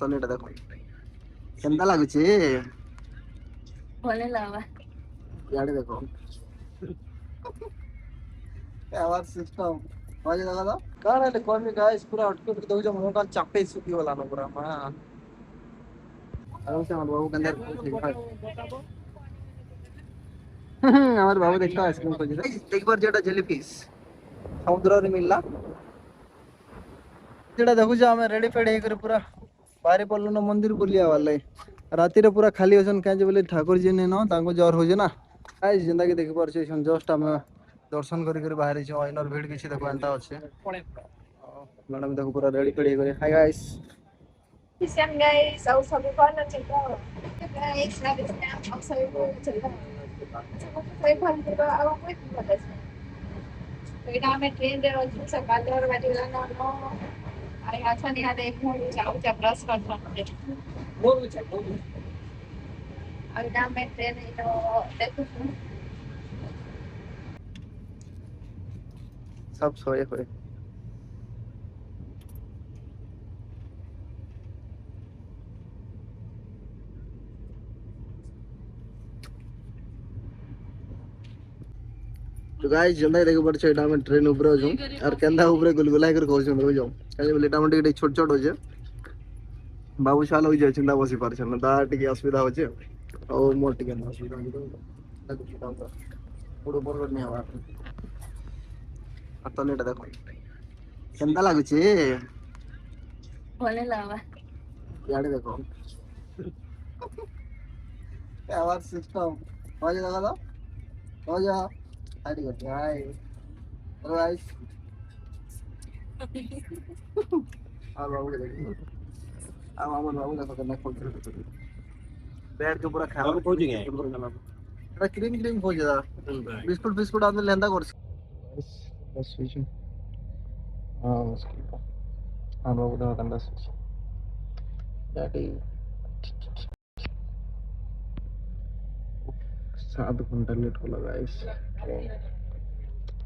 ତନିଟା ଦେଖ କେନ୍ତା ଲାଗୁଛି ଭଲ ଲାଗବା ଇଆଡେ ଦେଖ आवाज सिस्टम बाजे लगा था कौन है कौन में गाइस पूरा अटके उटके दो जो मुंह का चापे सुखी वाला ना पूरा हां आराम से हमारे बाबू के अंदर हमारे बाबू देखता आइसक्रीम खोज रहा एक बार जेटा जेली फिश समुद्र रे मिलला जेटा देखु जा हमें रेडी पेड हे करे पूरा बाहरी पल्लो न मंदिर बुलिया वाले राती रे पूरा खाली होसन काजे बोले ठाकुर जी ने न ताको जर हो जे ना गाइस जिंदा के देखि परछे जस्ट हम दर्शन करी करी बाहर छी ऑइनर भीड़ किछि देखो एंता अछि मैडम देखो पूरा रेडी पेड हे करे hi guys Siang guys, aku sabi ko na chika. Guys, nabi siya ako sabi ko na chika. Sabi ko na ako ko ito ba guys. Kaya namin train din ako sa Bandar Batila na no. Ay acha niya देखो जाओ जब brush करता हूँ बोल चल अभी नाम में ट्रेन है तो देखो सब सोए हुए तो गाइस जल्दी देखो परछे एटा में ट्रेन ऊपर हो और केंदा ऊपर गुलगुला कर कहू हो जाओ काजे बोले एटा में टिके छोट छोट हो जे बाबू शाल हो जाय चिंता बसी पार छन दा टिके असुविधा हो जे और मोर टिके ना असुविधा हो जे पुरो ऊपर नहीं हवा तनिटा देखो केंता लागुची बोले लावा याडे देखो आवाज सिस्टम बाजे लगा था हो जा हाय ठीक है हाय हेलो गाइस आ बाबू के देखो आ मामा बाबू देखो करना खोल बैठ के पूरा खाना खोज गए अरे क्रीम क्रीम खोज जा बिस्कुट बिस्कुट आदमी लेंदा कर बस बस स्विच हां मुश्किल हां बाबू देखो करना स्विच डैडी 7 घंटा लेट हो लगा गाइस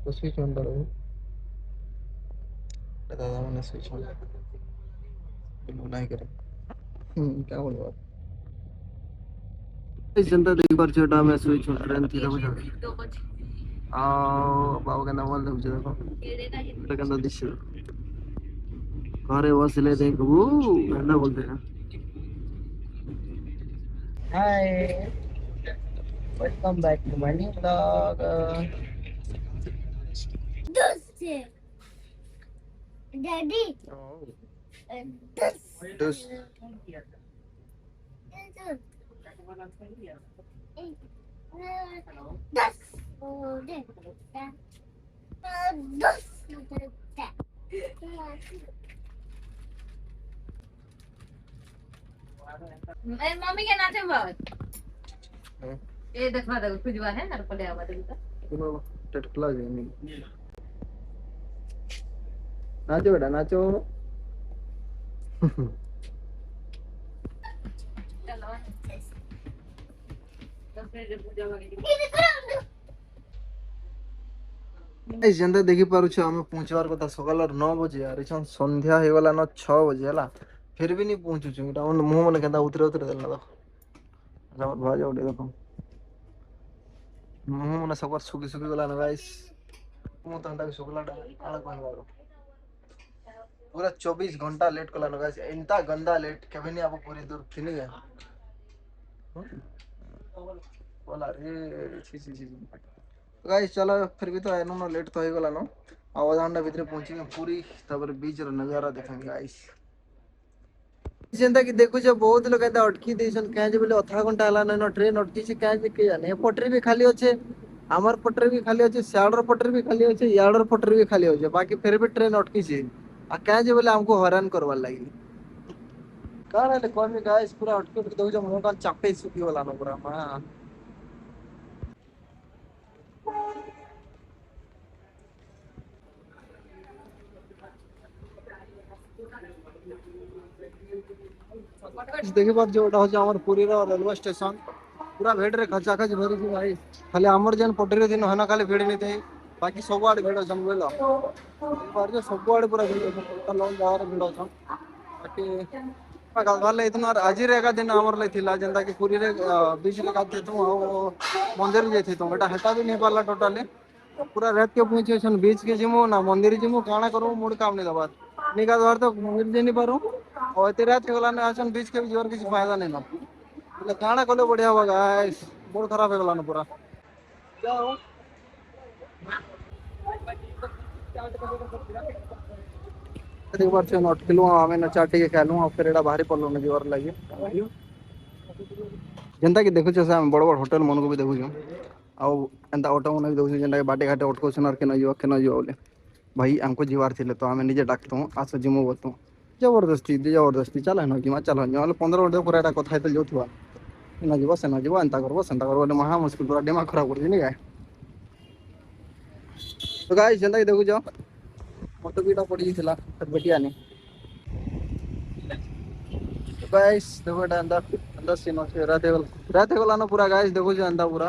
तो स्विच ऑन करो दादा मैंने स्विच ऑन नहीं करे क्या बोल इस जनता देख पर छोटा में स्विच ऑन ट्रेन थी बुझा आ बाबू के नाम बोल दे देखो बेटा कंदा दिस घरे बसले देखबू कंदा बोलते हैं hi welcome back to my new blog daddy dus mummy के नाचे बहुत ये देखवा दो खुजवा है ना पले आवा दे सुनो टटकला जे नहीं नाचो बेटा नाचो चलो तो फिर पूजा वगैरह ए जनता देखि पारु छ हम पहुंचवार कथा सकाल 9 बजे यार छन संध्या हे वाला न 6 बजे हला फिर भी नहीं पहुंचु छु एटा मुंह मन केदा उतरे उतरे देला देखो जब भाजा उठे देखो मुंह मन सब सुखी सुखी गला न गाइस मुंह तंटा के सुखला डा आला कहबारो पूरा 24 घंटा लेट कला न गाइस इनता गंदा लेट कभी नहीं आपको पूरी दूर थी नहीं बोला रे छी छी छी तो गाइस चलो फिर भी तो आनो ना लेट तो हो गला न आवाजान भीतर पहुंची पूरी तबर बीच रो नजारा देखेंगे गाइस जेंता कि देखु छ बहुत लोग एता अटकी देसन काहे जे बोले अथा घंटा हला न ट्रेन अटकी छ काहे जे के जाने पटरी भी खाली होचे हमर पटरी भी खाली होचे साडर पटरी भी खाली होचे याडर पटरी भी खाली होचे बाकी फिर भी ट्रेन अटकी छ आ काहे जे बोले हमको हैरान करवार लागी काहे रे कोन में गाइस पूरा अटकी उटकी दउ छ मुंह का चापे सुखी वाला न पूरा हां देखि बार जोटा हो हमर पुरी रो रेलवे स्टेशन पूरा भेड़ रे खचा खच भरी छी भाई खाली हमर जन पटरी दिन हना खाली भेड़ नहीं थे बाकी सब आड़ भेड़ जम गेलो बार जो सब आड़ पूरा भेड़ टोटल लोग जा रे भेड़ छ बाकी गाधवाले इतना आज रेगा दिन आमर ले थिला जेंता कि पुरी रे बीच रे गाते तो मंदिर जे तो बेटा हटा भी नहीं पाला टोटली पूरा रात के पहुंचे छन बीच के जिमो ना मंदिर जिमो काना करू मूड काम नहीं दबात नहीं गाधवार तो मंदिर जे नहीं पारो और इतने रात गला ने आसन बीच के भी जोर किसी फायदा नहीं ना એટલે કાણા કોલે બઢિયા હોगा गाइस मूड खराब हो गला ना पूरा जाओ एक बार से नोट किलो आमे न चाटी के खेलू और फिर एडा भारी पड़लो न जोर लागी जेंता कि देखु छ हम बड़ बड़ होटल मन को भी देखु छ आ एंता ऑटो मन भी देखु छ जेंता बाटे घाटे ऑटो छनर के न जो बोले भाई हमको जीवार थिले तो हमें निजे डाकतो आस जिमो बतो जबरदस्ती चल न कि मा चल न 15 मिनिट पूरा एटा कथा हेतल जोथुआ ना जीव सेना जीव एंता करबो सेंता करबो बोले महा मुश्किल पूरा दिमाग खराब कर दिनी गाय तो गाइस जेंता कि देखु छ ऑटो बीटा पड़ी थिला तब बेटिया ने गाइस देखो एटा अंदर अंदर सीन আছে रात गला ना पूरा गाइस देखो जो अंदर पूरा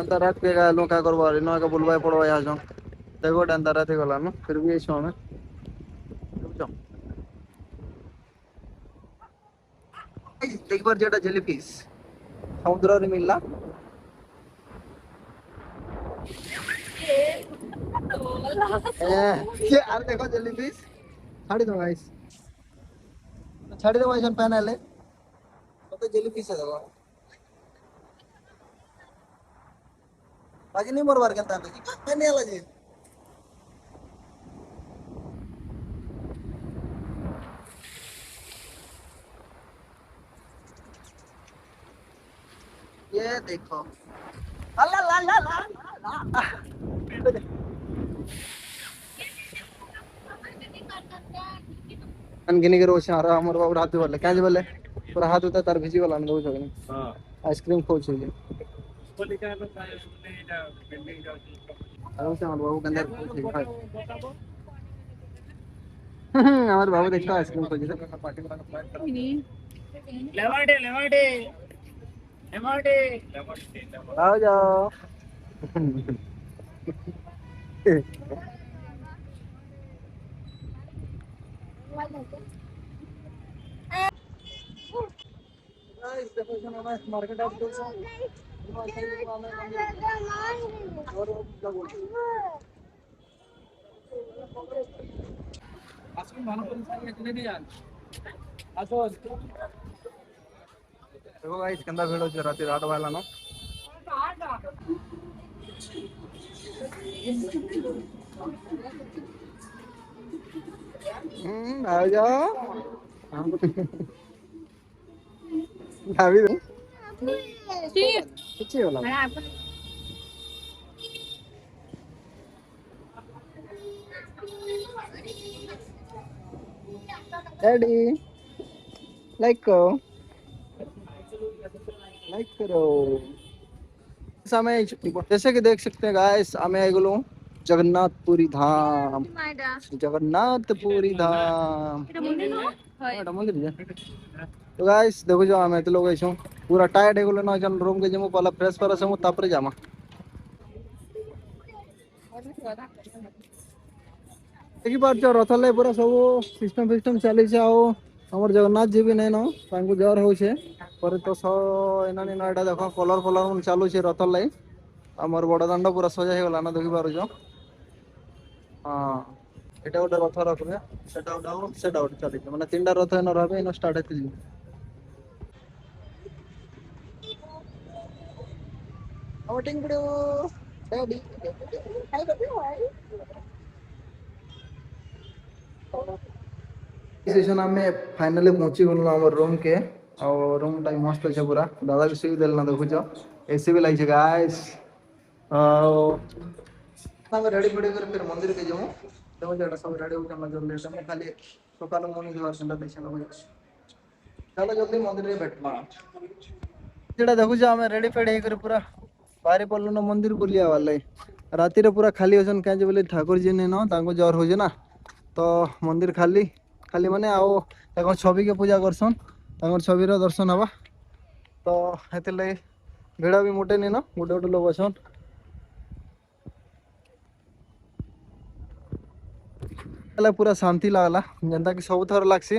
अंदर रात के गालो का करबो इनो का बुलवाई पड़ो या जो देखो एटा अंदर रात गला ना फिर भी ऐसो हमें बुझो एक बार जेटा जेलीफिश समुद्र रे मिलला ये यार देखो जेलीफिश छाड़ी दो गाइस छाड़ी दो ऐसा पहन ले तो जेलीफिश है देखो बाकी नहीं मरवार करता है पहने वाला जी ये देखो अल्लाह ला ला ला ला अनगिनी के रोज आ रहा हमर बाबू रात वाले क्या जी बोले पूरा हाथ उता तार भिजी वाला न दो जगने हां आइसक्रीम खो चाहिए बोले क्या है एटा बिल्डिंग जाऊ अरे से हमर बाबू के अंदर खो चाहिए हमारे बाबू देखो आइसक्रीम खो चाहिए पार्टी वाला लेवाटे आओ जाओ गाइस देखो जन मार्केट आप देखो और लगो आइसक्रीम ভালো করে সাইয়ে কিনে দিয়ে যান আসো देखो गाइस कंदा भीड़ हो रात 8 वाला ना आ जाओ अभी किच्छे वाला डैडी लाइक करो समय जैसे कि देख सकते हैं गाइस हमें एगलो जगन्नाथपुरी धाम जगन्नाथपुरी धाम এটা मंदिर है तो गाइस देखो जो हमें तो लोग ऐसो पूरा टायर्ड है बोले ना जन रूम के जमो पहला फ्रेश पर समो तापरे जामा एक बार जो रथले पूरा सब सिस्टम चली से आओ हमर जगन्नाथ जी भी नहीं न तांको जर हो छे पर तो सो एनानी ना एटा देखो कलर मन चालू छे रथल लाई हमर बड़ दांड पूरा सजा हे गला ना देखि पारो जो हां एटा गोटे रथ रखबे सेटा गोटे चली माने तीनटा रथ न रहबे न स्टार्ट हेतली आउटिंग वीडियो डैडी हाय स्टेशन में फाइनली पहुंची गलो हमर रूम के और रूम टाइम मस्त है पूरा दादा भी सुई देल ना देखो एसी भी लाइछ गाइस हम रेडी कर फिर मंदिर के जाऊं देखो जेटा सब रेडी हो चलना जल्दी से मैं खाली सकाल मॉर्निंग जो सेंटर देख ना चलो जल्दी मंदिर रे बैठमा जेटा देखो हम रेडी फेडी कर पूरा बाहरी पल्लो ना मंदिर बुलिया वाले राती रे पूरा खाली होसन काजे बोले ठाकुर जी ने न तांको जर हो जे ना तो मंदिर खाली खाली माने आओ ताको छवि के पूजा करसन तांकर छवि रो दर्शन हवा तो हेते ले भिड़ा भी मोटे नहीं ना गोटे गोटे लोग असन पूरा शांति लागला जनता कि सब थर लागसी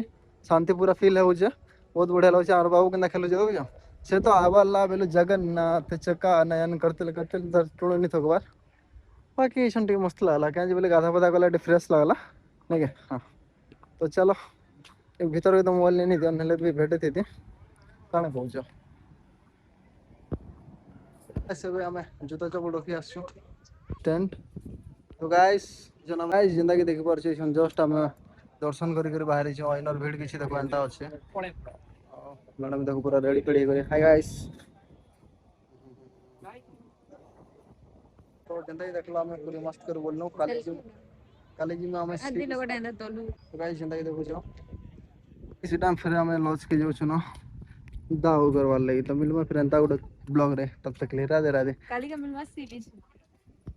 शांति पूरा फील है उजे बहुत बढ़िया लागे आर बाबू केना खेलु जे से तो आवाला बेलो जगन्नाथ चका नयन करते करते टोलो नहीं थकबार बाकी एसन टी मस्त लागला क्या बोले गाधा पधा गला फ्रेश लागला नहीं के हाँ तो चलो भीतर एकदम मोबाइल नहीं दिया नहले भी भेटे थी काना कहूछ ऐसे भी हमें जूता चप्पल रखी आसछु टेंट तो गाइस जना गाइस जिंदगी देखि परछे जस्ट हमें दर्शन करी करी बाहर छ आइनर भीड़ किछि देखो एंता अछि मैडम देखो पूरा रेडी पेडी करे हाय गाइस तो जंदा ही देखला हमें पूरी मस्त कर बोलनो काली जी में हमें आदि लोग डांडा तोलू तो गाइस जिंदगी देखो छ इसी टाइम फिर हमें लॉन्च के जो छनो दाव करवार लगी तो मिलवा फिर एंता गुड ब्लॉग रे तब तक ले राधे राधे काली का मिलवा सीरीज